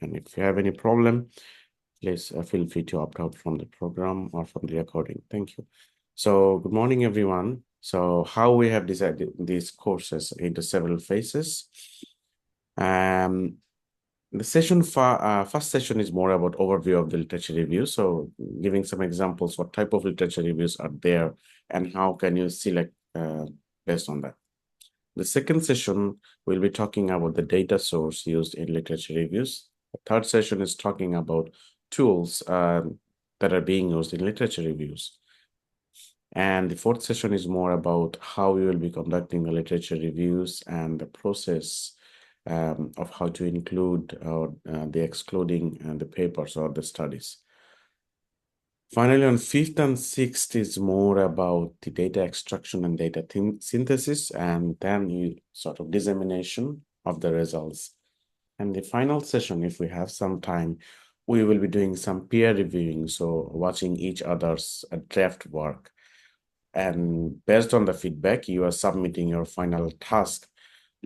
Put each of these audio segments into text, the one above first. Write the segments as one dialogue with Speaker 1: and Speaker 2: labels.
Speaker 1: And if you have any problem, please feel free to opt out from the program or from the recording. Thank you. So good morning, everyone. So how we have decided these courses into several phases. The first session is more about overview of the literature review. So giving some examples, what type of literature reviews are there and how can you select based on that. The second session, we'll be talking about the data source used in literature reviews. The third session is talking about tools that are being used in literature reviews. And the fourth session is more about how we will be conducting the literature reviews and the process of how to include the excluding the papers or the studies. Finally, on fifth and sixth is more about the data extraction and data synthesis, and then you sort of dissemination of the results. And the final session, if we have some time, we will be doing some peer reviewing, so watching each other's draft work. And based on the feedback, you are submitting your final task,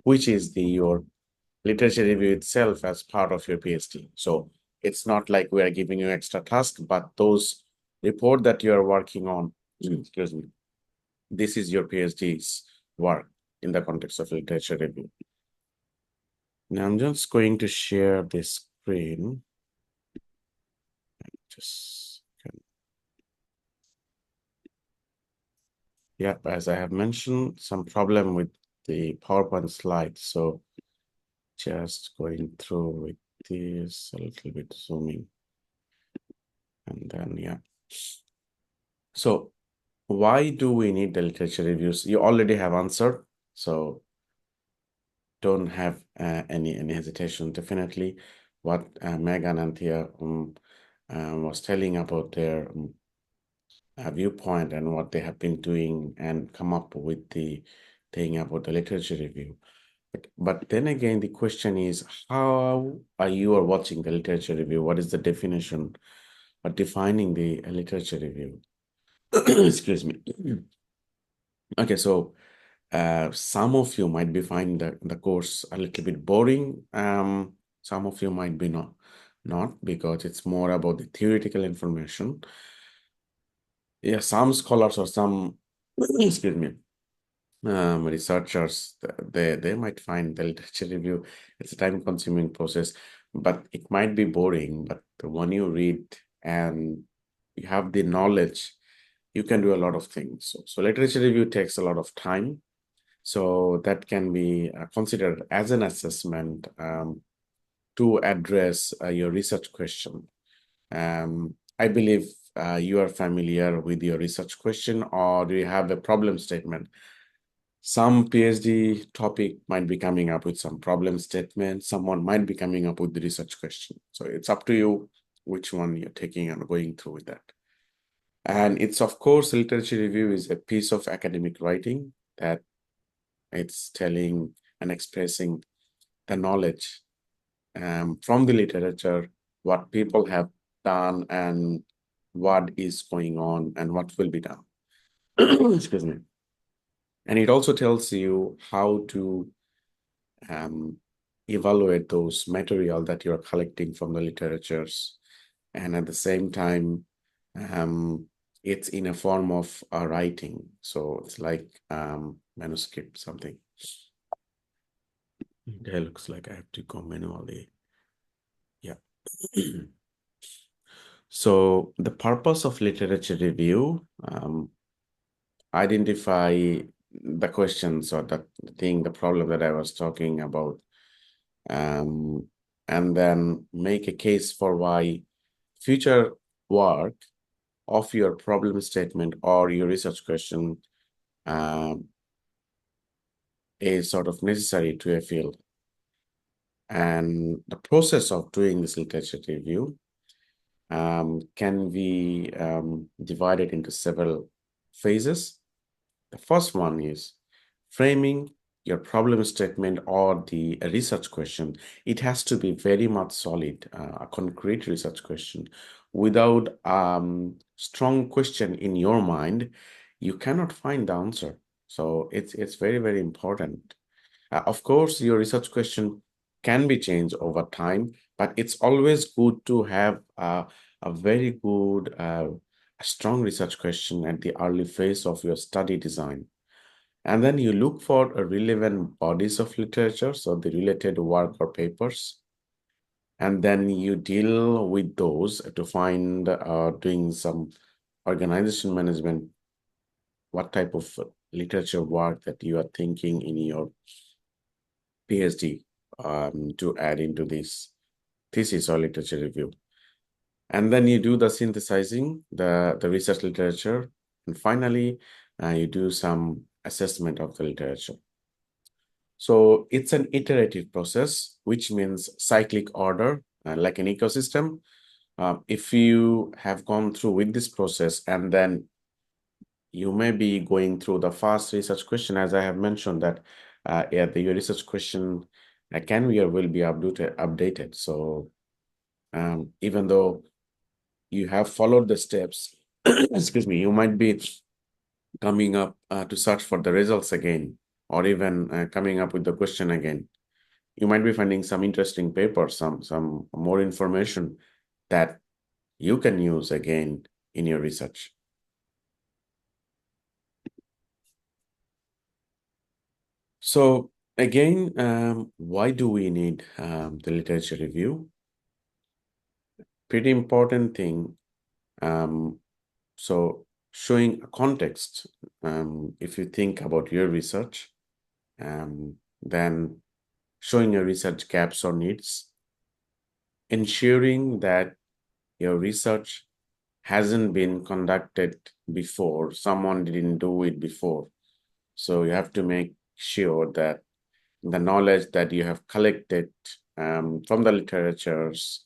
Speaker 1: which is your literature review itself as part of your PhD. So it's not like we are giving you extra task, but those report that you are working on, excuse me, this is your PhD's work in the context of literature review. Now I'm just going to share this screen. Yeah, as I have mentioned, some problem with the PowerPoint slide. So just going through with this a little bit zooming. And then, yeah. So why do we need the literature reviews? You already have answered, so don't have any hesitation. Definitely what Megan and Thea was telling about their viewpoint and what they have been doing and come up with the thing about the literature review. But then again, the question is, how are you watching the literature review? What is the definition or defining the literature review? Excuse me. Okay, so some of you might be finding the course a little bit boring. Some of you might be not because it's more about the theoretical information. Yeah, some scholars or some, excuse me, researchers, they might find the literature review, it's a time-consuming process, but it might be boring. But when you read and you have the knowledge, you can do a lot of things. So literature review takes a lot of time. So that can be considered as an assessment to address your research question. I believe you are familiar with your research question, or do you have a problem statement? Some PhD topic might be coming up with some problem statement. Someone might be coming up with the research question. So it's up to you which one you're taking and going through with that. And it's, of course, literature review is a piece of academic writing that it's telling and expressing the knowledge from the literature, what people have done and what is going on and what will be done. Excuse me. And it also tells you how to evaluate those material that you're collecting from the literatures. And at the same time, it's in a form of writing. So it's like manuscript, something. It looks like I have to go manually. Yeah. So the purpose of literature review, identify the questions or the thing, the problem that I was talking about, and then make a case for why future work of your problem statement or your research question is sort of necessary to a field. And the process of doing this literature review can be divided into several phases. The first one is framing your problem statement or the research question. It has to be very much solid, a concrete research question. Without strong question in your mind, you cannot find the answer. So it's very, very important. Of course, your research question can be changed over time, but it's always good to have a very good, strong research question at the early phase of your study design. And then you look for relevant bodies of literature, so the related work or papers. And then you deal with those to find doing some organization management, what type of literature work that you are thinking in your PhD to add into this thesis or literature review. And then you do the synthesizing, the research literature, and finally, you do some assessment of the literature. So it's an iterative process, which means cyclic order, like an ecosystem. If you have gone through with this process, and then you may be going through the first research question, as I have mentioned that your research question can be or will be updated. So even though you have followed the steps, excuse me, you might be coming up to search for the results again, or even coming up with the question again. You might be finding some interesting papers, some more information that you can use again in your research. So again, why do we need the literature review? Pretty important thing. So showing a context, if you think about your research, then showing your research gaps or needs, ensuring that your research hasn't been conducted before, someone didn't do it before. So you have to make sure that the knowledge that you have collected from the literatures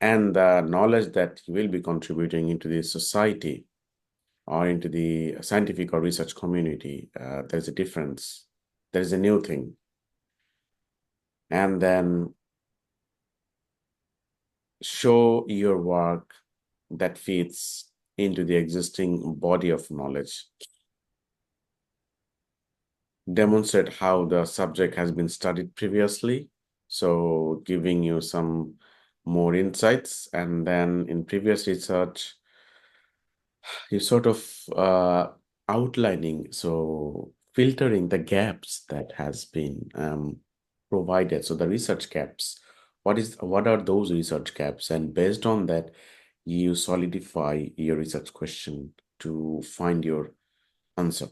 Speaker 1: and the knowledge that you will be contributing into the society or into the scientific or research community, there's a difference. There's a new thing. And then show your work that fits into the existing body of knowledge. Demonstrate how the subject has been studied previously, so giving you some more insights. And then in previous research, you sort of outlining, so filtering the gaps that has been provided. So the research gaps, what are those research gaps? And based on that, you solidify your research question to find your answer.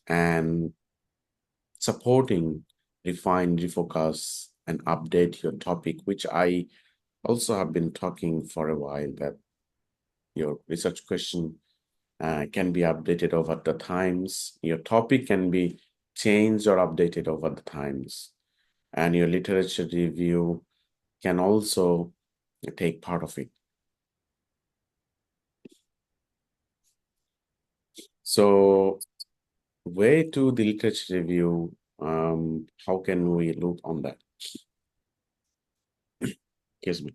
Speaker 1: And supporting, refine, refocus, and update your topic, which I also have been talking for a while, that your research question can be updated over the times. Your topic can be changed or updated over the times. And your literature review can also take part of it. So way to the literature review, how can we look on that? Excuse me.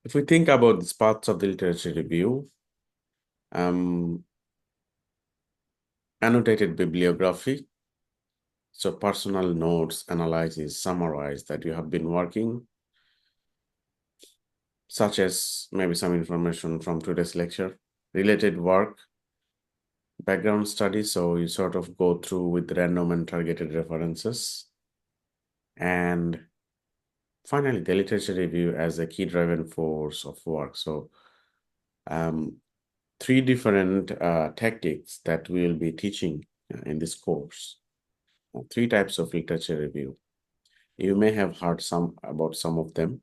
Speaker 1: If we think about these parts of the literature review, annotated bibliography, so personal notes, analysis, summarize that you have been working, such as maybe some information from today's lecture, related work, background study, so you sort of go through with random and targeted references, and finally the literature review as a key driving force of work. So three different tactics that we will be teaching in this course. Three types of literature review. You may have heard about some of them.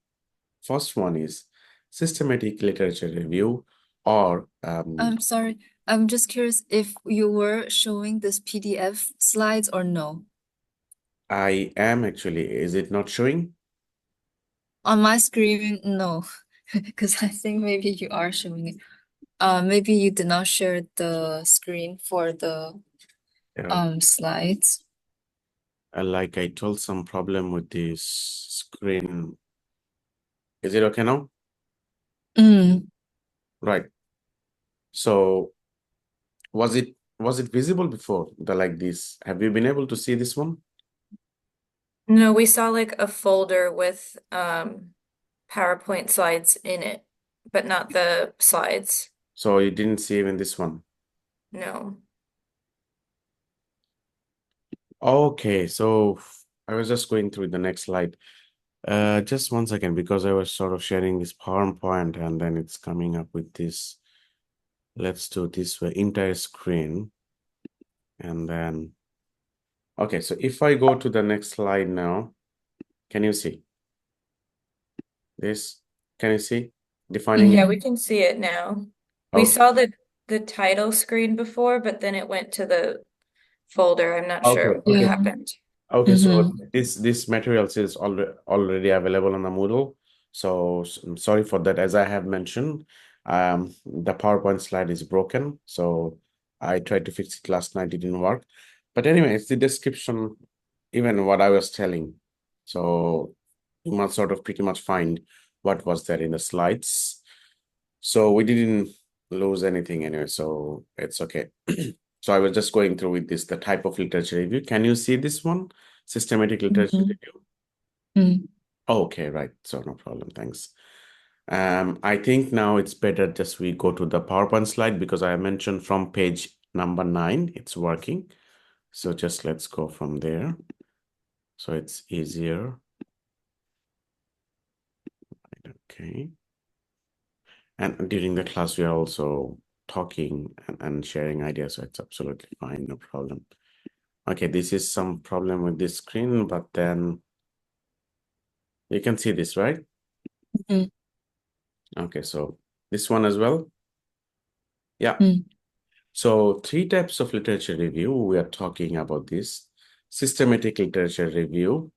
Speaker 1: First one is systematic literature review, or
Speaker 2: I'm sorry, I'm just curious if you were showing this PDF slides or no.
Speaker 1: I am actually, is it not showing?
Speaker 2: On my screen, no, because I think maybe you are showing it. Maybe you did not share the screen for the
Speaker 1: Yeah.
Speaker 2: slides.
Speaker 1: Like I told, some problem with this screen. Is it okay now?
Speaker 2: Mm.
Speaker 1: Right. So was it visible before the like this? Have you been able to see this one?
Speaker 3: No, we saw like a folder with PowerPoint slides in it, but not the slides.
Speaker 1: So you didn't see even this one.
Speaker 3: No.
Speaker 1: Okay, so I was just going through the next slide. Just one second, because I was sort of sharing this PowerPoint and then it's coming up with this. Let's do this way, entire screen. And then, okay, so if I go to the next slide now, can you see this? Can you see defining it?
Speaker 3: Yeah, we can see it now. We
Speaker 1: Okay,
Speaker 3: saw the title screen before, but then it went to the folder. I'm not
Speaker 1: okay,
Speaker 3: sure what
Speaker 1: okay.
Speaker 2: Yeah.
Speaker 3: happened.
Speaker 1: Okay, so
Speaker 2: Mm-hmm.
Speaker 1: this materials is already available on the Moodle. So I'm sorry for that. As I have mentioned, the PowerPoint slide is broken. So I tried to fix it last night. It didn't work. But anyway, it's the description, even what I was telling. So you must sort of pretty much find what was there in the slides. So we didn't lose anything anyway. So it's okay. So I was just going through with this, the type of literature review. Can you see this one? Systematic literature
Speaker 2: Mm-hmm.
Speaker 1: review.
Speaker 2: Mm.
Speaker 1: Okay, right. So no problem. Thanks. I think now it's better just we go to the PowerPoint slide because I mentioned from page number 9, it's working. So just let's go from there. So it's easier. Okay. And during the class, we are also talking and sharing ideas. So it's absolutely fine. No problem. Okay, this is some problem with this screen, but then you can see this, right?
Speaker 2: Mm.
Speaker 1: Okay, so this one as well. Yeah.
Speaker 2: Mm.
Speaker 1: So 3 types of literature review. We are talking about this. Systematic literature review,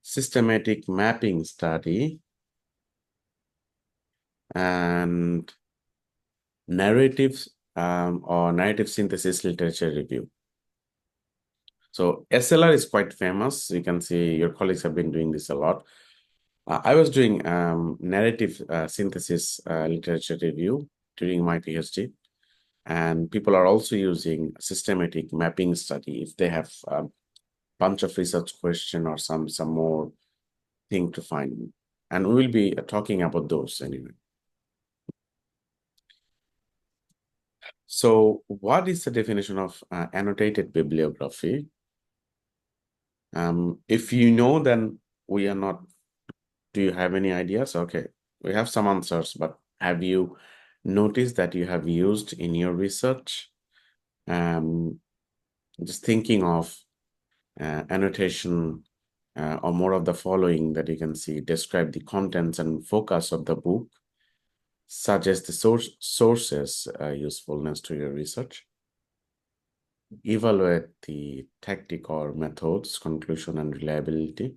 Speaker 1: systematic mapping study, and narratives or narrative synthesis literature review. So SLR is quite famous. You can see your colleagues have been doing this a lot. I was doing narrative synthesis literature review during my PhD. And people are also using systematic mapping study if they have a bunch of research question or some more thing to find. And we will be talking about those anyway. So what is the definition of annotated bibliography? If you know, then we are not. Do you have any ideas? Okay, we have some answers, but have you noticed that you have used in your research? Just thinking of annotation or more of the following that you can see: describe the contents and focus of the book, suggest the sources usefulness to your research, evaluate the tactic or methods, conclusion and reliability,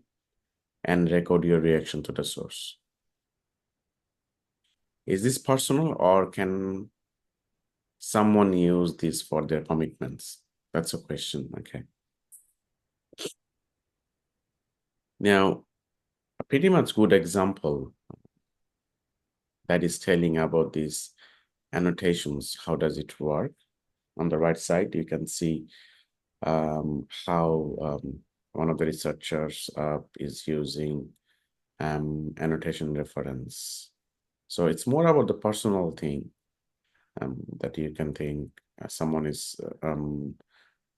Speaker 1: and record your reaction to the source. Is this personal or can someone use this for their commitments? That's a question. Okay. Now, a pretty much good example that is telling about these annotations. How does it work? On the right side, you can see how one of the researchers is using annotation reference. So it's more about the personal thing that you can think someone is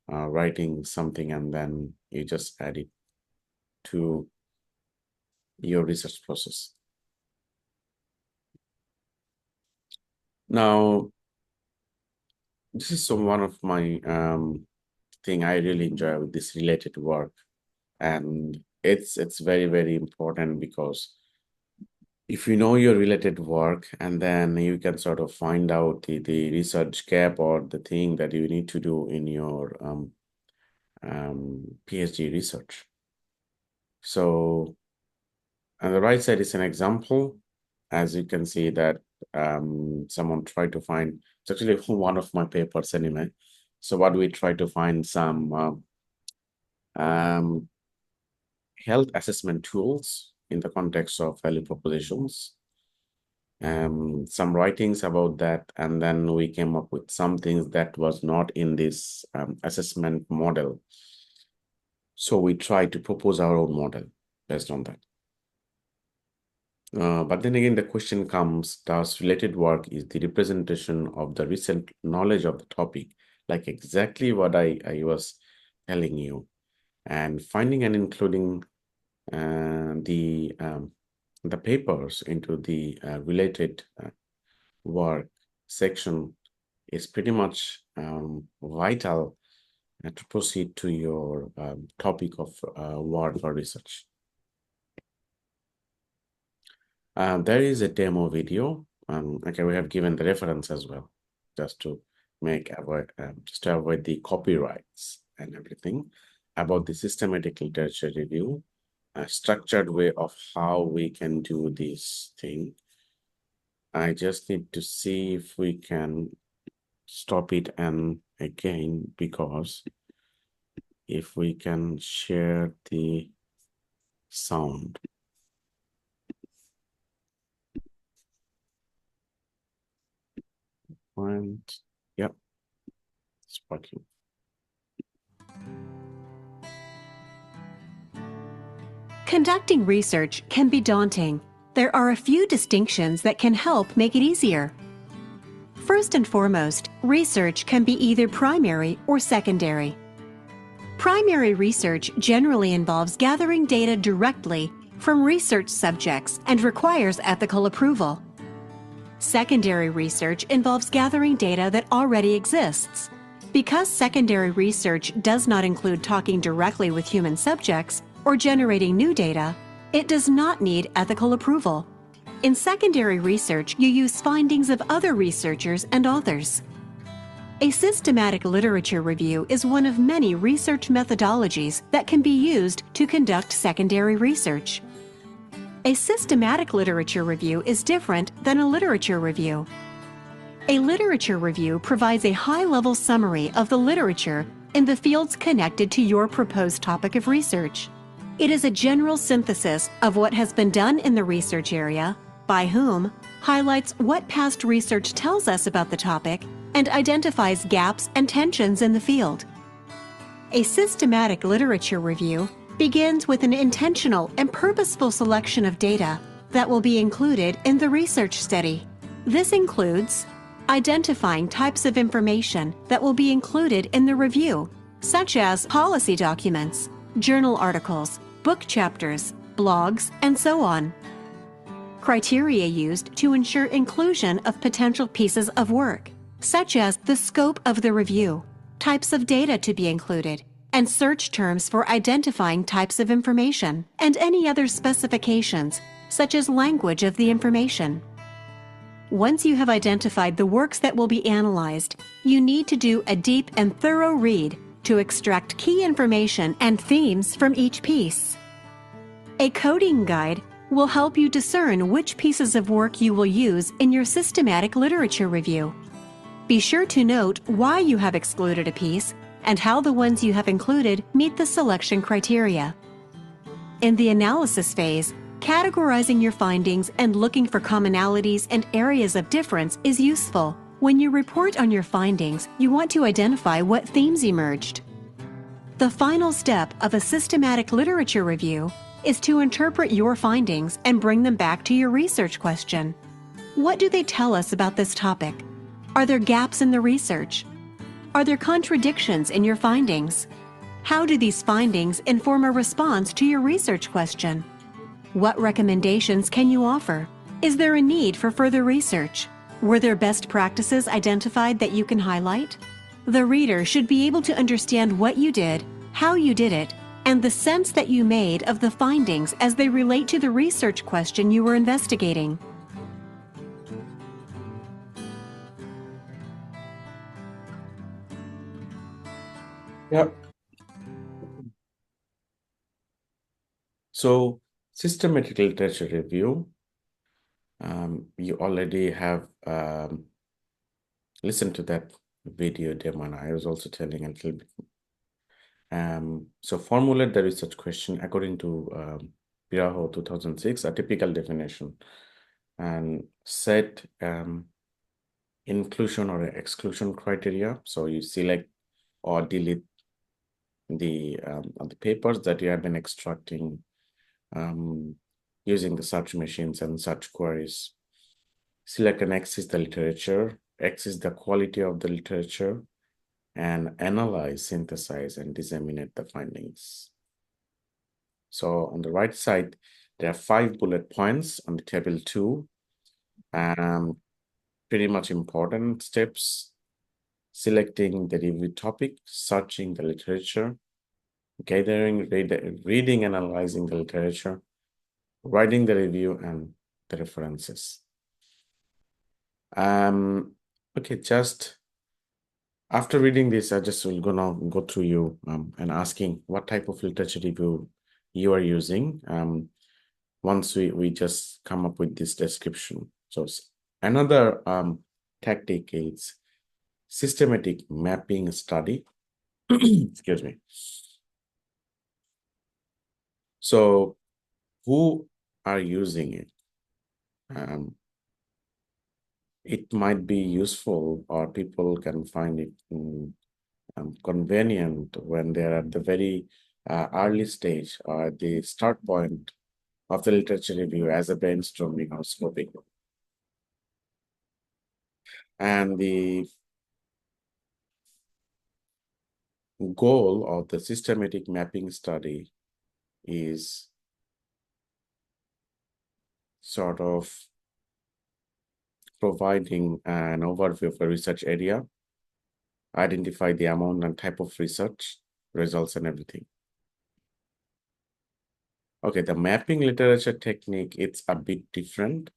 Speaker 1: writing something and then you just add it to your research process. Now, this is one of my thing I really enjoy with this related work, and it's very, very important because if you know your related work and then you can sort of find out the research gap or the thing that you need to do in your PhD research. So on the right side is an example. As you can see that someone tried to find, it's actually one of my papers anyway. So what we try to find some health assessment tools in the context of value propositions, some writings about that, and then we came up with some things that was not in this assessment model. So we try to propose our own model based on that. But then again, the question comes, does related work is the representation of the recent knowledge of the topic, like exactly what I was telling you, and finding and including the papers into the related work section is pretty much vital to proceed to your topic of work or research. There is a demo video. Okay, we have given the reference as well, just to avoid the copyrights and everything, about the systematic literature review, a structured way of how we can do this thing. I just need to see if we can stop it and again, because if we can share the sound. And yep, it's working.
Speaker 4: Conducting research can be daunting. There are a few distinctions that can help make it easier. First and foremost, research can be either primary or secondary. Primary research generally involves gathering data directly from research subjects and requires ethical approval. Secondary research involves gathering data that already exists. Because secondary research does not include talking directly with human subjects or generating new data, it does not need ethical approval. In secondary research, you use findings of other researchers and authors. A systematic literature review is one of many research methodologies that can be used to conduct secondary research. A systematic literature review is different than a literature review. A literature review provides a high-level summary of the literature in the fields connected to your proposed topic of research. It is a general synthesis of what has been done in the research area, by whom, highlights what past research tells us about the topic, and identifies gaps and tensions in the field. A systematic literature review begins with an intentional and purposeful selection of data that will be included in the research study. This includes identifying types of information that will be included in the review, such as policy documents, journal articles, book chapters, blogs, and so on. Criteria used to ensure inclusion of potential pieces of work, such as the scope of the review, types of data to be included, and search terms for identifying types of information, and any other specifications, such as language of the information. Once you have identified the works that will be analyzed, you need to do a deep and thorough read to extract key information and themes from each piece. A coding guide will help you discern which pieces of work you will use in your systematic literature review. Be sure to note why you have excluded a piece and how the ones you have included meet the selection criteria. In the analysis phase, categorizing your findings and looking for commonalities and areas of difference is useful. When you report on your findings, you want to identify what themes emerged. The final step of a systematic literature review is to interpret your findings and bring them back to your research question. What do they tell us about this topic? Are there gaps in the research? Are there contradictions in your findings? How do these findings inform a response to your research question? What recommendations can you offer? Is there a need for further research? Were there best practices identified that you can highlight? The reader should be able to understand what you did, how you did it, and the sense that you made of the findings as they relate to the research question you were investigating.
Speaker 1: Yep. So systematic literature review, you already have listened to that video demo, and I was also telling a little bit. So formulate the research question according to Piraho 2006, a typical definition, and set inclusion or exclusion criteria. So you select or delete the papers that you have been extracting using the search machines and search queries. Select an X is the literature, X is the quality of the literature, and analyze, synthesize, and disseminate the findings. So on the right side, there are 5 bullet points on the table 2. Pretty much important steps: selecting the review topic, searching the literature, gathering, reading, analyzing the literature, writing the review, and the references. Okay, just after reading this, I just will gonna go through you and asking what type of literature review you are using. Once we just come up with this description. So another tactic is systematic mapping study. Excuse me. So who are using it? It might be useful, or people can find it convenient when they're at the very early stage or at the start point of the literature review as a brainstorming or scoping. And the goal of the systematic mapping study is sort of providing an overview of a research area, identify the amount and type of research, results, and everything. Okay, the mapping literature technique, it's a bit different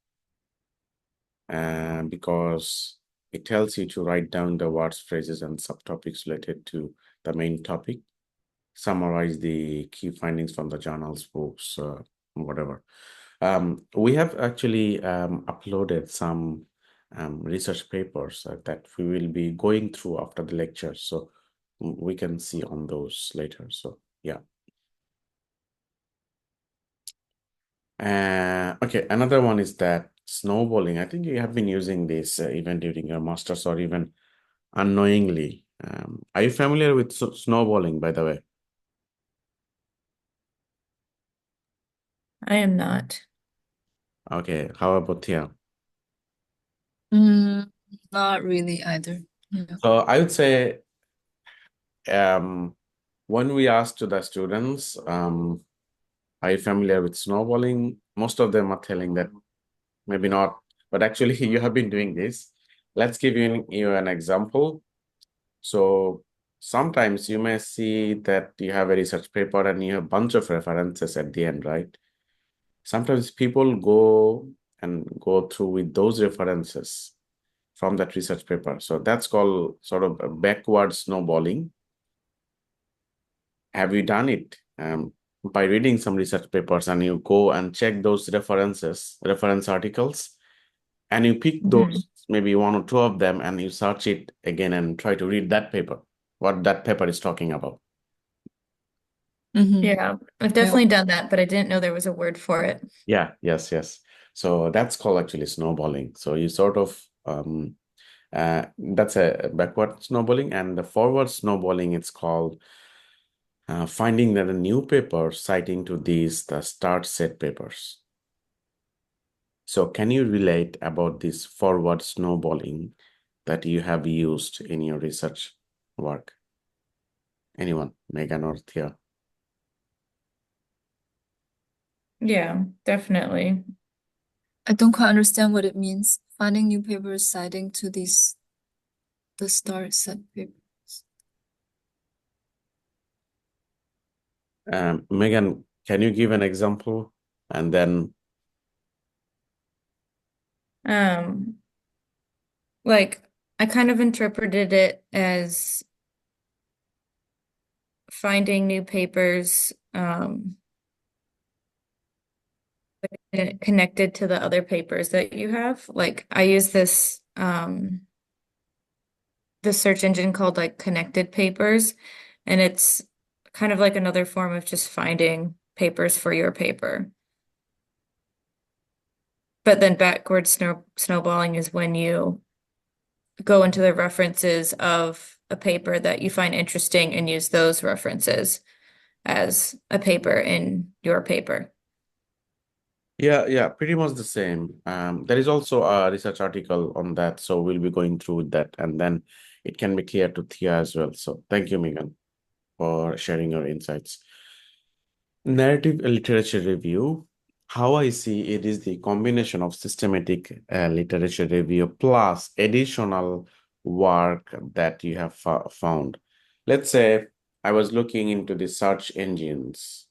Speaker 1: because it tells you to write down the words, phrases, and subtopics related to the main topic, summarize the key findings from the journals, books, whatever. We have actually uploaded some research papers that we will be going through after the lecture, so we can see on those later. So yeah. Okay, another one is that snowballing. I think you have been using this even during your master's or even unknowingly. Are you familiar with snowballing, by the way?
Speaker 3: I am not.
Speaker 1: Okay, how about Tia?
Speaker 2: Not really either. Yeah.
Speaker 1: So I would say when we asked to the students, are you familiar with snowballing? Most of them are telling that maybe not, but actually you have been doing this. Let's give you an example. So sometimes you may see that you have a research paper and you have a bunch of references at the end, right? Sometimes people go through with those references from that research paper. So that's called sort of a backward snowballing. Have you done it by reading some research papers and you go and check those reference articles, and you pick those, maybe 1 or 2 of them, and you search it again and try to read that paper, what that paper is talking about?
Speaker 3: Yeah, I've definitely done that, but I didn't know there was a word for it.
Speaker 1: Yeah, yes. So that's called actually snowballing. So you sort of that's a backward snowballing, and the forward snowballing, it's called finding that a new paper citing to the start set papers. So can you relate about this forward snowballing that you have used in your research work? Anyone, Megan or Thea?
Speaker 3: Yeah, definitely.
Speaker 2: I don't quite understand what it means. Finding new papers citing to the start set papers.
Speaker 1: Megan, can you give an example? And then
Speaker 3: Like I kind of interpreted it as finding new papers connected to the other papers that you have. Like I use this the search engine called like connected papers, and it's kind of like another form of just finding papers for your paper. But then backward snowballing is when you go into the references of a paper that you find interesting and use those references as a paper in your paper.
Speaker 1: Yeah, pretty much the same. There is also a research article on that, so we'll be going through that, and then it can be clear to Thea as well. So thank you, Megan, for sharing your insights. Narrative literature review. How I see it is the combination of systematic literature review plus additional work that you have found. Let's say I was looking into the search engines,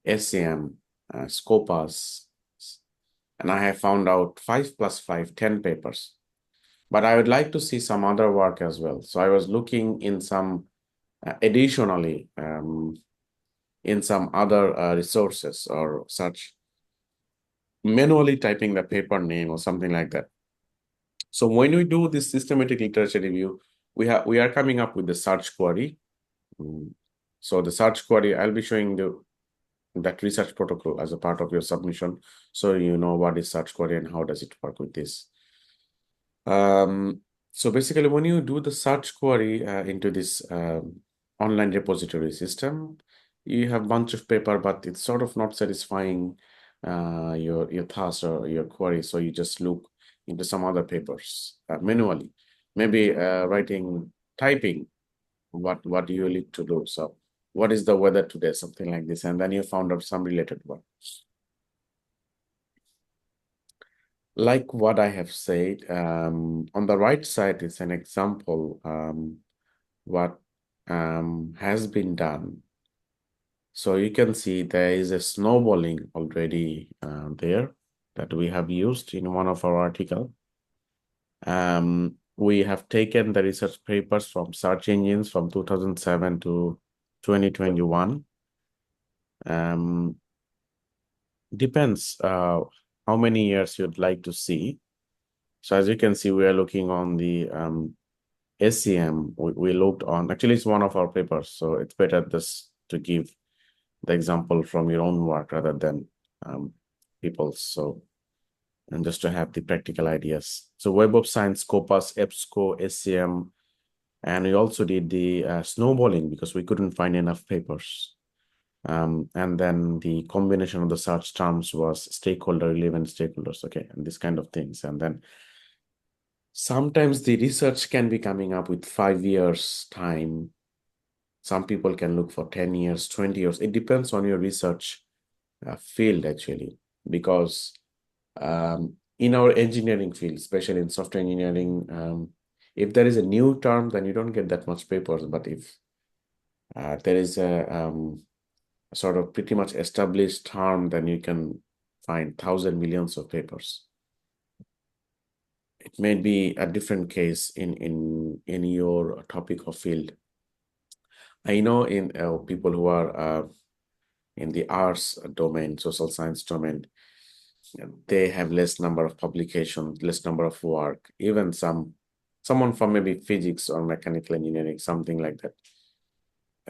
Speaker 1: SEM, Scopus, and I have found out 5 + 5, 10 papers. But I would like to see some other work as well. So I was looking in some additionally in some other resources or such, manually typing the paper name or something like that. So when we do this systematic literature review, we are coming up with the search query. So the search query, I'll be showing that research protocol as a part of your submission, so you know what is search query and how does it work with this. So basically, when you do the search query into this online repository system, you have a bunch of paper, but it's sort of not satisfying your task or your query. So you just look into some other papers manually, maybe typing what you need to do. So what is the weather today, something like this, and then you found out some related one. Like what I have said, on the right side is an example what has been done. So you can see there is a snowballing already there that we have used in one of our article. We have taken the research papers from search engines from 2007 to 2021. Depends how many years you'd like to see. So as you can see, we are looking on the SEM. We looked on, actually it's one of our papers, so it's better this to give the example from your own work rather than people's. So, and just to have the practical ideas. So Web of Science, Scopus, EBSCO, SEM, and we also did the snowballing because we couldn't find enough papers. And then the combination of the search terms was stakeholder, relevant stakeholders, okay, and this kind of things. And then sometimes the research can be coming up with 5 years time. Some people can look for 10 years, 20 years. It depends on your research field, actually, because in our engineering field, especially in software engineering, if there is a new term, then you don't get that much papers. But if there is a sort of pretty much established term, then you can find thousands, millions of papers. It may be a different case in your topic or field. I know in people who are in the arts domain, social science domain, they have less number of publications, less number of work. Even someone from maybe physics or mechanical engineering, something like that,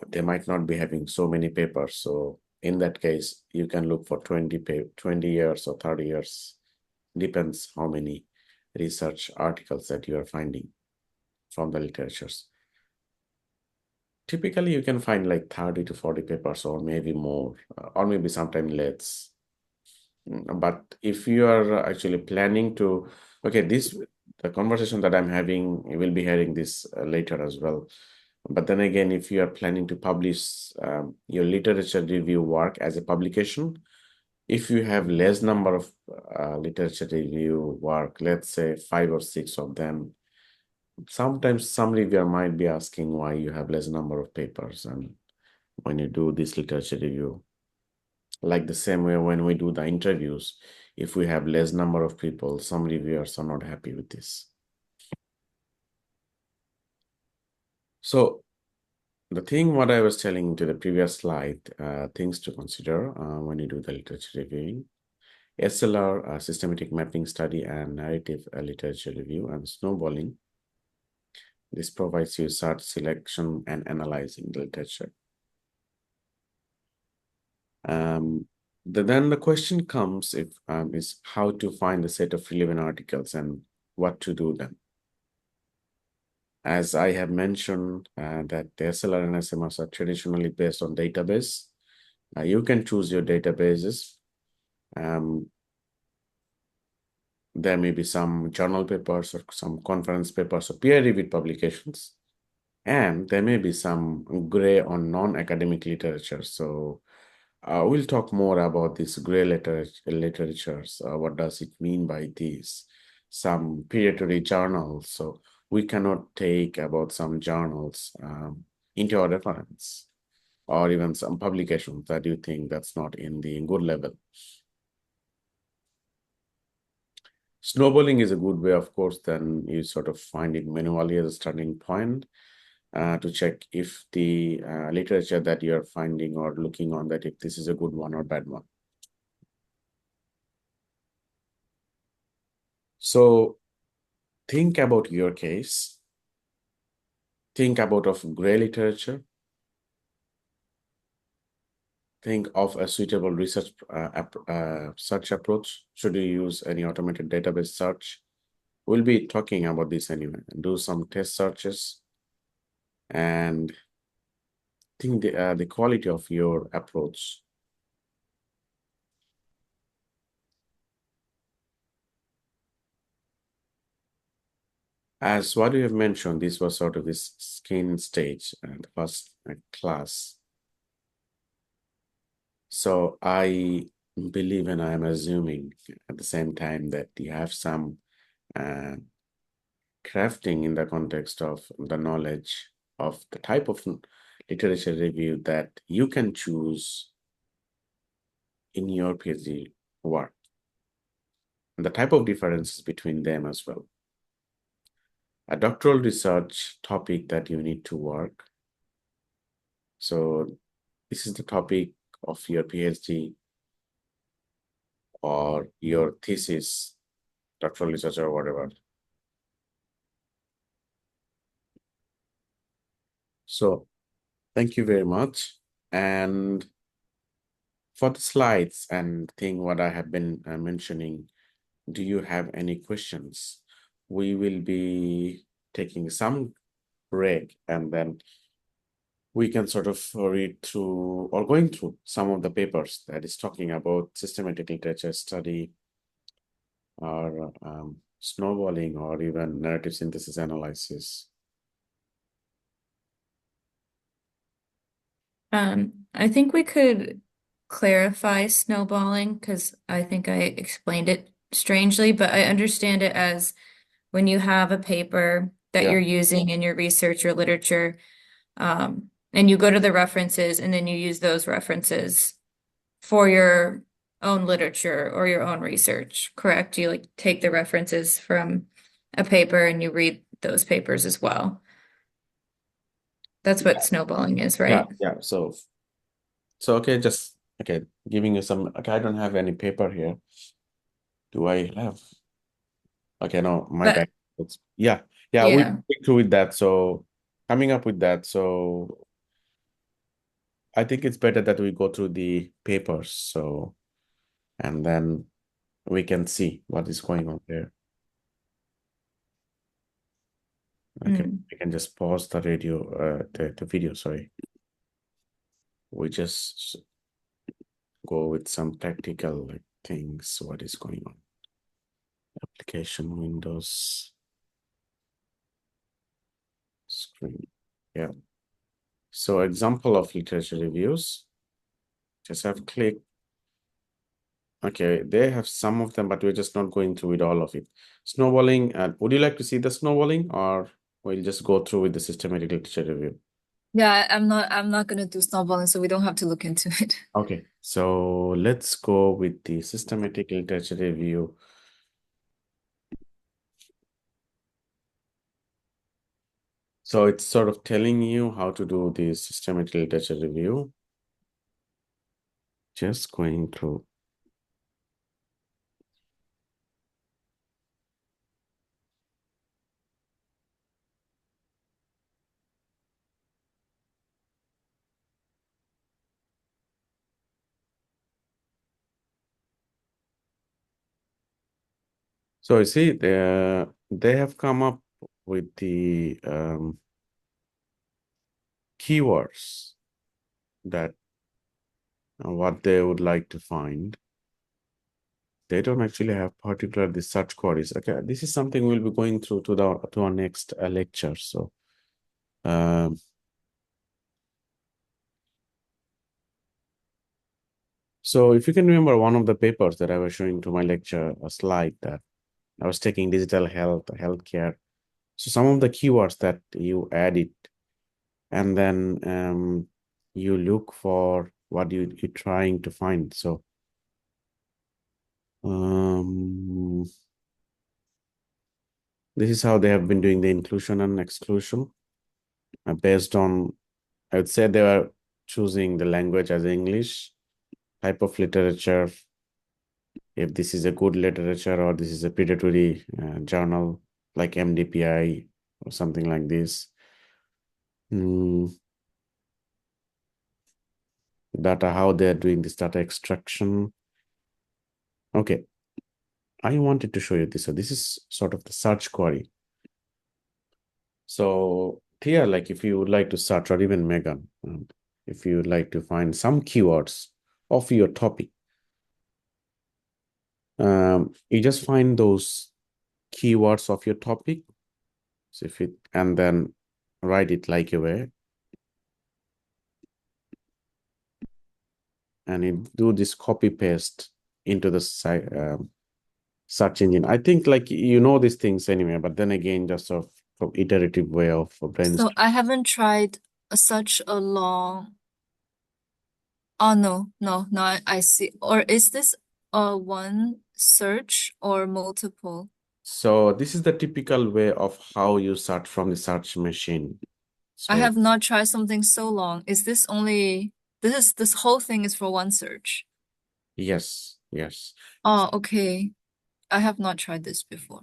Speaker 1: they might not be having so many papers. So in that case, you can look for 20 years or 30 years. Depends how many research articles that you are finding from the literatures. Typically, you can find like 30 to 40 papers or maybe more, or maybe sometimes less. But if you are actually planning to, okay, the conversation that I'm having, you will be hearing this later as well. But then again, if you are planning to publish your literature review work as a publication, if you have less number of literature review work, let's say 5 or 6 of them, sometimes some reviewer might be asking why you have less number of papers and when you do this literature review. Like the same way when we do the interviews, if we have less number of people, some reviewers are not happy with this. So the thing what I was telling to the previous slide, things to consider when you do the literature reviewing. SLR, systematic mapping study, and narrative literature review, and snowballing. This provides you search, selection, and analyzing the literature. Then the question comes is how to find a set of relevant articles and what to do then. As I have mentioned, that the SLR and SMRs are traditionally based on database. You can choose your databases. There may be some journal papers or some conference papers or peer-reviewed publications, and there may be some gray or non-academic literature. So we'll talk more about this gray literatures. What does it mean by these? Some peer-to-read journals. So we cannot take about some journals into our reference, or even some publications that you think that's not in the good level. Snowballing is a good way, of course, then you sort of find it manually as a starting point to check if the literature that you're finding or looking on, that if this is a good one or bad one. So think about your case. Think about of gray literature. Think of a suitable research search approach. Should you use any automated database search? We'll be talking about this anyway. Do some test searches and think the quality of your approach. As what you have mentioned, this was sort of this skin stage and the first class. So I believe, and I am assuming at the same time, that you have some crafting in the context of the knowledge of the type of literature review that you can choose in your PhD work, and the type of differences between them as well. A doctoral research topic that you need to work. So this is the topic of your PhD or your thesis, doctoral research or whatever. So thank you very much. And for the slides and thing what I have been mentioning, do you have any questions? We will be taking some break, and then we can sort of read through or going through some of the papers that is talking about systematic literature study or snowballing or even narrative synthesis analysis.
Speaker 3: I think we could clarify snowballing because I think I explained it strangely, but I understand it as when you have a paper that
Speaker 1: Yeah.
Speaker 3: you're using in your research or literature, and you go to the references and then you use those references for your own literature or your own research, correct? You like take the references from a paper and you read those papers as well. That's what snowballing is, right?
Speaker 1: Yeah. So okay, just okay, giving you some. Okay, I don't have any paper here. Do I have? Okay, no, my
Speaker 3: But
Speaker 1: bad. Yeah.
Speaker 3: Yeah.
Speaker 1: We'll stick through with that. So coming up with that. So I think it's better that we go through the papers. So, and then we can see what is going on there. Okay, we can just pause the radio, the video, sorry. We just go with some practical things, what is going on. Application windows, screen, yeah. So example of literature reviews, just have click. Okay, they have some of them, but we're just not going through with all of it. Snowballing, would you like to see the snowballing, or we'll just go through with the systematic literature review?
Speaker 2: Yeah, I'm not gonna do snowballing, so we don't have to look into it.
Speaker 1: Okay, so let's go with the systematic literature review. So it's sort of telling you how to do the systematic literature review. Just going through. So you see, they have come up with the keywords that what they would like to find. They don't actually have particularly search queries. Okay, this is something we'll be going through to our next lecture. So, so if you can remember one of the papers that I was showing to my lecture, a slide that I was taking digital health, healthcare. So some of the keywords that you add it, and then you look for what you're trying to find. So this is how they have been doing the inclusion and exclusion based on, I would say they were choosing the language as English, type of literature, if this is a good literature or this is a predatory journal like MDPI or something like this. Data, how they're doing this data extraction. Okay, I wanted to show you this. So this is sort of the search query. So here, like if you would like to search, or even Megan, if you would like to find some keywords of your topic, you just find those keywords of your topic. So if it, and then write it like a way, and it do this copy paste into the search engine. I think like you know these things anyway, but then again, just sort of iterative way of brainstorming.
Speaker 2: So I haven't tried such a long. Oh no, I see. Or is this one search or multiple?
Speaker 1: So this is the typical way of how you search from the search machine.
Speaker 2: I
Speaker 1: So
Speaker 2: have not tried something so long. Is this only this whole thing is for one search?
Speaker 1: yes.
Speaker 2: Oh, okay. I have not tried this before.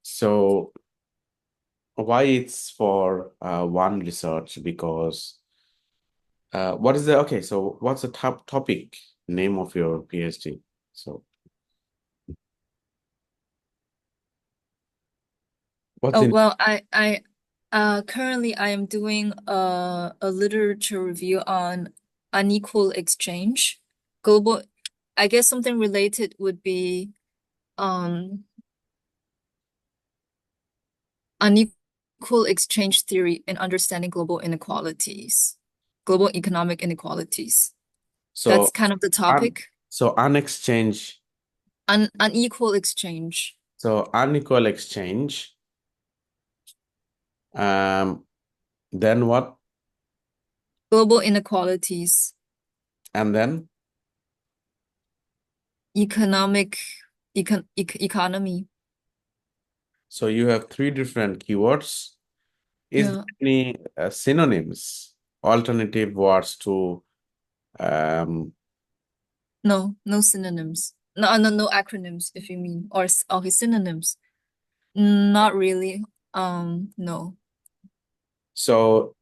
Speaker 1: So why it's for one research? Because what is the okay? So what's the top topic name of your PhD? So what's
Speaker 2: Oh,
Speaker 1: in?
Speaker 2: well, I currently I am doing a literature review on unequal exchange. Global, I guess something related would be unequal exchange theory in understanding global inequalities, global economic inequalities.
Speaker 1: So
Speaker 2: That's kind of the topic.
Speaker 1: so unexchange.
Speaker 2: Unequal exchange.
Speaker 1: So unequal exchange. Then what?
Speaker 2: Global inequalities.
Speaker 1: And then
Speaker 2: Economic economy.
Speaker 1: so you have three different keywords. Is
Speaker 2: Yeah.
Speaker 1: there any synonyms, alternative words to
Speaker 2: No synonyms. No acronyms, if you mean, or okay, synonyms. Not really. No.
Speaker 1: so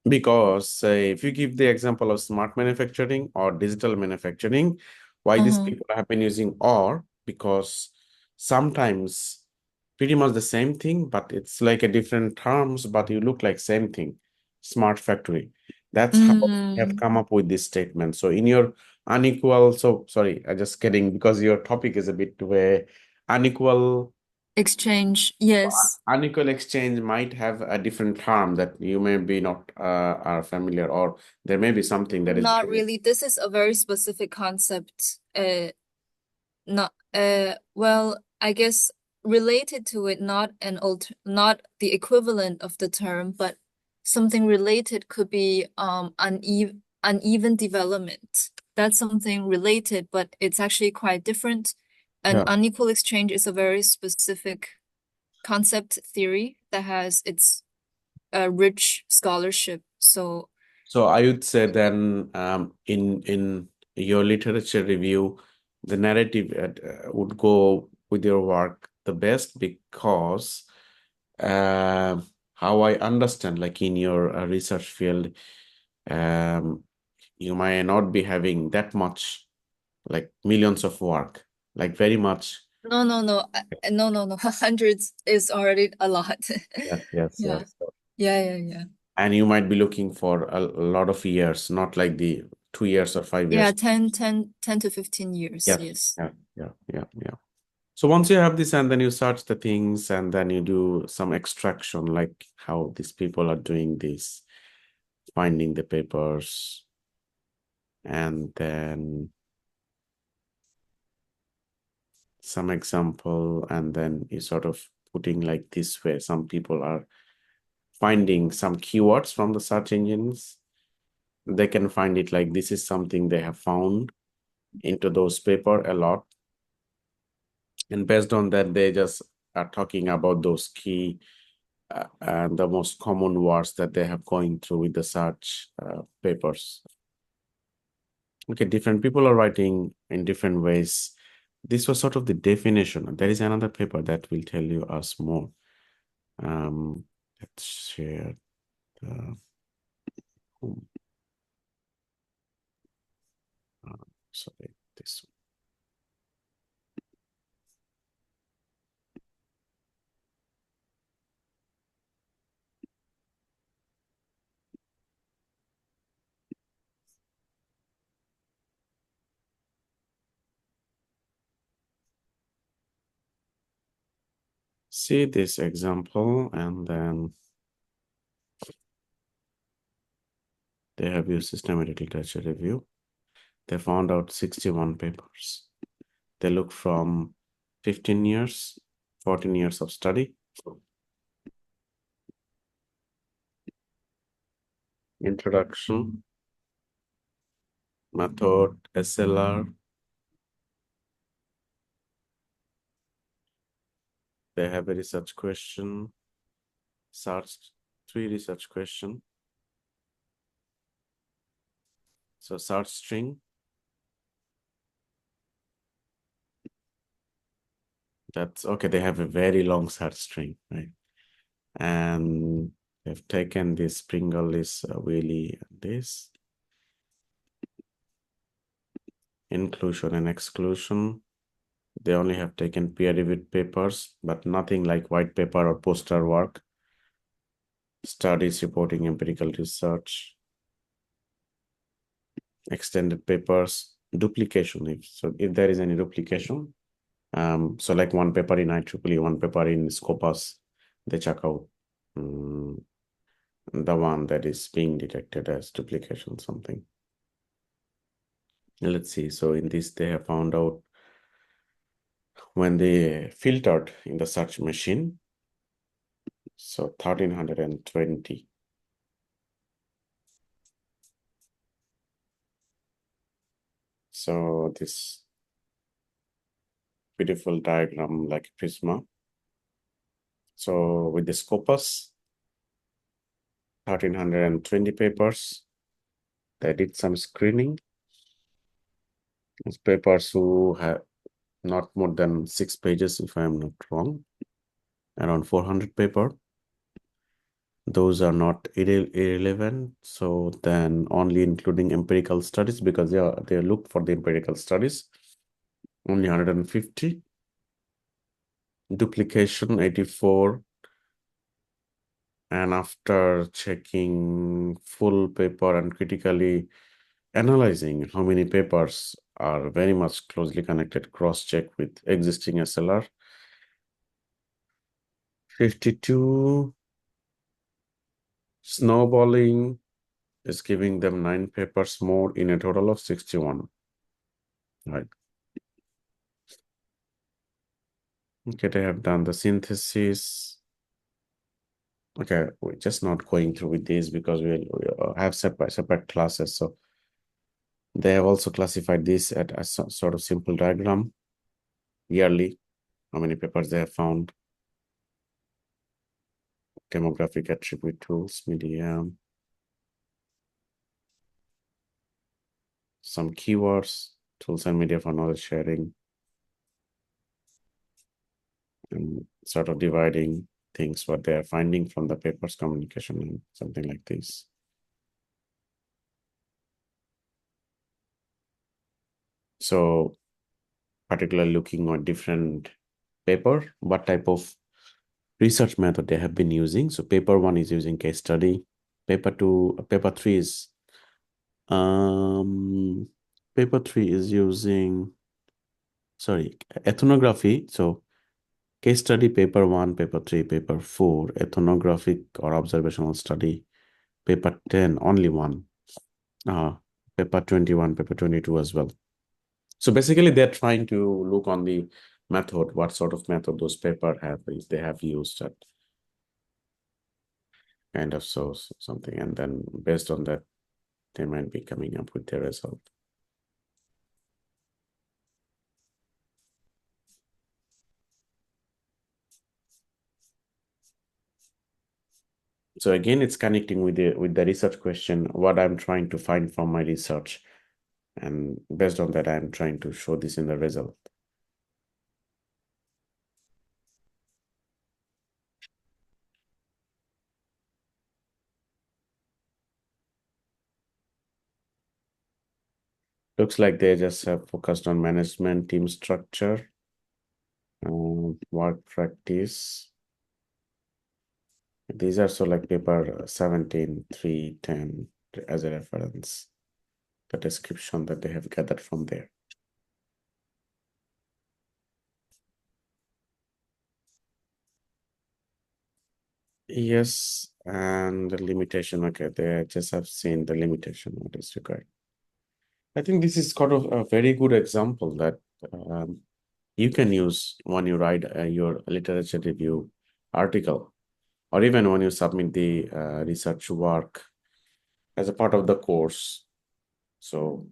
Speaker 1: because say if you give the example of smart manufacturing or digital manufacturing, why these people have been using or? Because sometimes pretty much the same thing, but it's like a different terms, but you look like same thing. Smart factory. That's how I have come up with this statement. So in your unequal, so sorry, I just kidding because your topic is a bit where unequal
Speaker 2: Exchange, yes.
Speaker 1: unequal exchange might have a different term that you may be not are familiar, or there may be something that is
Speaker 2: Not really. This is a very specific concept. Not well, I guess related to it, not the equivalent of the term, but something related could be uneven development. That's something related, but it's actually quite different. And
Speaker 1: Yeah.
Speaker 2: unequal exchange is a very specific concept theory that has its rich scholarship. So
Speaker 1: I would say then in your literature review, the narrative would go with your work the best because how I understand, like in your research field, you might not be having that much, like millions of work, like very much
Speaker 2: No, no. Hundreds is already a lot.
Speaker 1: Yes.
Speaker 2: Yeah. Yeah.
Speaker 1: And you might be looking for a lot of years, not like the 2 years or 5 years.
Speaker 2: Yeah, 10 to 15 years. Yes.
Speaker 1: Yeah. So once you have this, and then you search the things, and then you do some extraction, like how these people are doing this, finding the papers, and then some example, and then you sort of putting like this way. Some people are finding some keywords from the search engines. They can find it like this is something they have found into those paper a lot. And based on that, they just are talking about those key and the most common words that they have going through with the search papers. Okay, different people are writing in different ways. This was sort of the definition. There is another paper that will tell you us more. Let's share the sorry, this one. See this example, and then they have used systematic literature review. They found out 61 papers. They look from 15 years, 14 years of study. Introduction, method, SLR. They have a research question, search 3 research question. So search string. That's okay. They have a very long search string, right? And they've taken this Pringle, this Willy, and this. Inclusion and exclusion. They only have taken peer-reviewed papers, but nothing like white paper or poster work. Studies reporting empirical research. Extended papers. Duplication. If there is any duplication. So like one paper in IEEE, one paper in Scopus, they check out the one that is being detected as duplication something. Let's see. So in this, they have found out when they filtered in the search machine. So 1320. So this beautiful diagram like prisma. So with the Scopus, 1320 papers, they did some screening. It's papers who have not more than 6 pages, if I'm not wrong, around 400 paper. Those are not irrelevant. So then only including empirical studies, because they look for the empirical studies, only 150. Duplication 84. And after checking full paper and critically analyzing how many papers are very much closely connected, cross-check with existing SLR, 52. Snowballing is giving them 9 papers more in a total of 61. Right. Okay, they have done the synthesis. Okay, we're just not going through with these because we have separate classes. So they have also classified this at a sort of simple diagram, yearly, how many papers they have found, demographic attribute tools, medium, some keywords, tools and media for knowledge sharing, and sort of dividing things, what they are finding from the papers, communication, and something like this. So particularly looking at different paper, what type of research method they have been using. So paper 1 is using case study. Paper 3 is using ethnography. So case study paper 1, paper 3, paper 4, ethnographic or observational study, paper 10, only one, paper 21, paper 22 as well. So basically they're trying to look on the method, what sort of method those paper have, if they have used that kind of source or something. And then based on that, they might be coming up with their result. So again, it's connecting with the research question, what I'm trying to find from my research. And based on that, I'm trying to show this in the result. Looks like they just have focused on management, team structure, work practice. These are so like paper 17, 3, 10 as a reference, the description that they have gathered from there. Yes, and the limitation, okay, they just have seen the limitation, what is required. I think this is kind of a very good example that you can use when you write your literature review article, or even when you submit the research work as a part of the course. So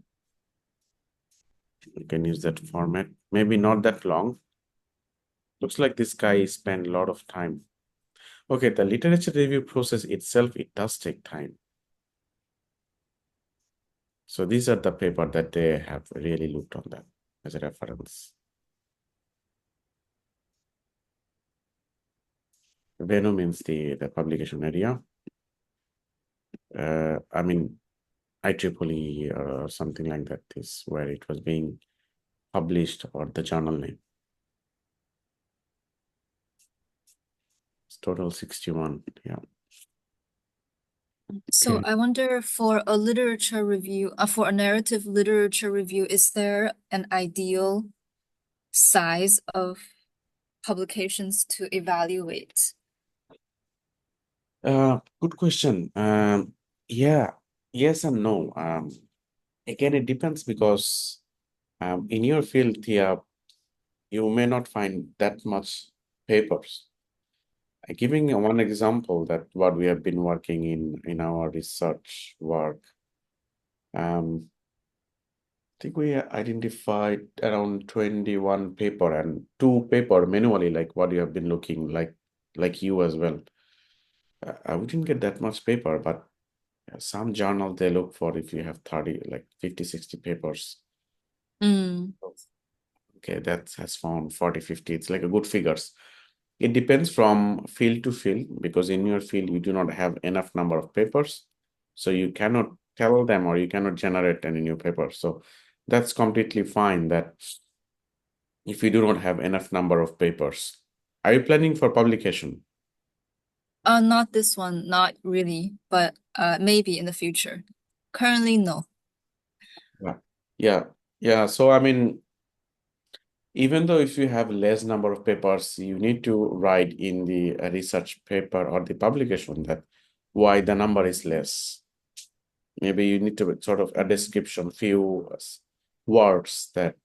Speaker 1: you can use that format, maybe not that long. Looks like this guy spent a lot of time. Okay, the literature review process itself, it does take time. So these are the paper that they have really looked on that as a reference. Venue means the publication area. I mean, IEEE or something like that is where it was being published, or the journal name. It's total 61, yeah.
Speaker 2: So
Speaker 1: Okay.
Speaker 2: I wonder, for a literature review, for a narrative literature review, is there an ideal size of publications to evaluate?
Speaker 1: Good question. Yeah, yes and no. Again, it depends, because in your field, Thea, you may not find that much papers. Giving one example that what we have been working in our research work, I think we identified around 21 paper and 2 paper manually, like what you have been looking like you as well. We didn't get that much paper, but some journal they look for if you have 30, like 50, 60 papers. Okay, that has found 40, 50. It's like a good figures. It depends from field to field, because in your field, you do not have enough number of papers. So you cannot tell them, or you cannot generate any new papers. So that's completely fine, that if you do not have enough number of papers. Are you planning for publication?
Speaker 2: Not this one, not really, but maybe in the future. Currently, no.
Speaker 1: Yeah. So I mean, even though if you have less number of papers, you need to write in the research paper or the publication that why the number is less. Maybe you need to sort of a description, few words that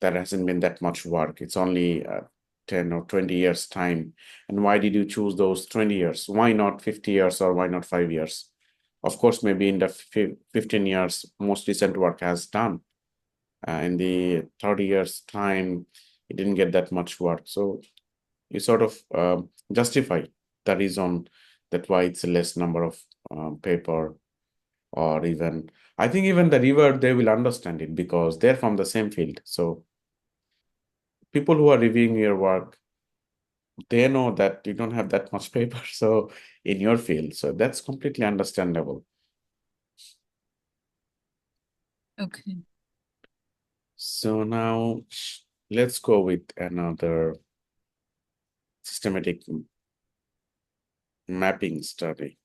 Speaker 1: hasn't been that much work. It's only 10 or 20 years time. And why did you choose those 20 years? Why not 50 years, or why not 5 years? Of course, maybe in the 15 years, most recent work has done. In the 30 years time, it didn't get that much work. So you sort of justify the reason that why it's a less number of paper, or even, I think even the reviewer, they will understand it because they're from the same field. So people who are reviewing your work, they know that you don't have that much paper so in your field. So that's completely understandable.
Speaker 2: Okay.
Speaker 1: So now let's go with another systematic mapping study.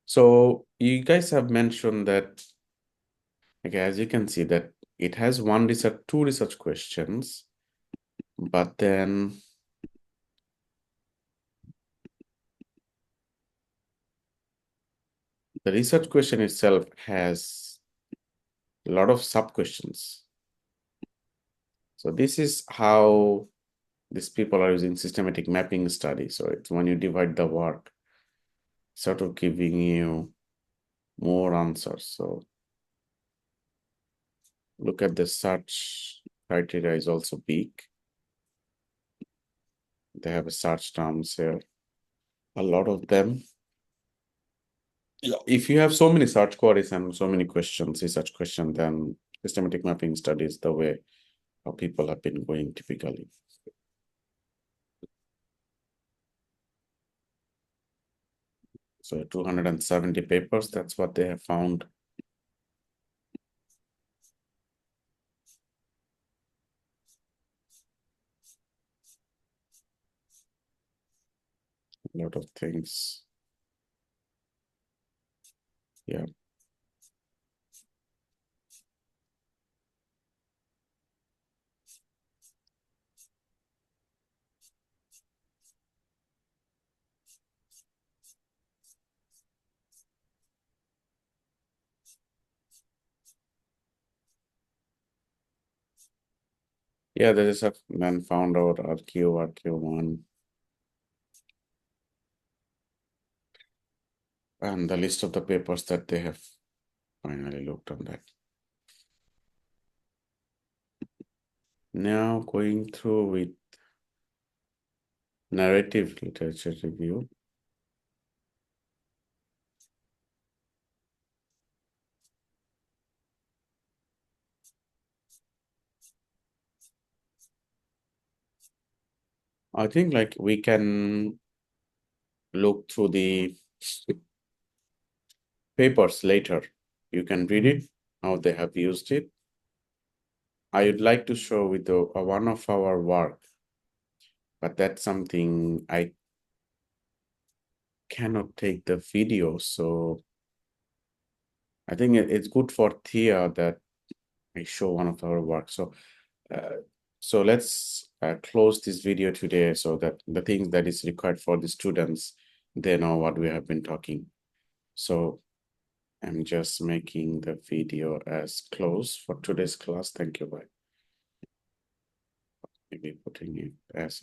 Speaker 1: So you guys have mentioned that, okay, as you can see that it has two research questions, but then the research question itself has a lot of sub-questions. So this is how these people are using systematic mapping study. So it's when you divide the work, sort of giving you more answers. So look at the search criteria is also big. They have a search terms here, a lot of them. If you have so many search queries and so many questions, research questions, then systematic mapping study is the way how people have been going typically. So 270 papers, that's what they have found. A lot of things. Yeah. Yeah, there is a man found out RQ1, and the list of the papers that they have finally looked on that. Now going through with narrative literature review. I think like we can look through the papers later. You can read it, how they have used it. I would like to show with one of our work, but that's something I cannot take the video. So I think it's good for Thea that I show one of our work. So let's close this video today so that the things that is required for the students, they know what we have been talking. So I'm just making the video as close for today's class. Thank you. Bye. Maybe putting it as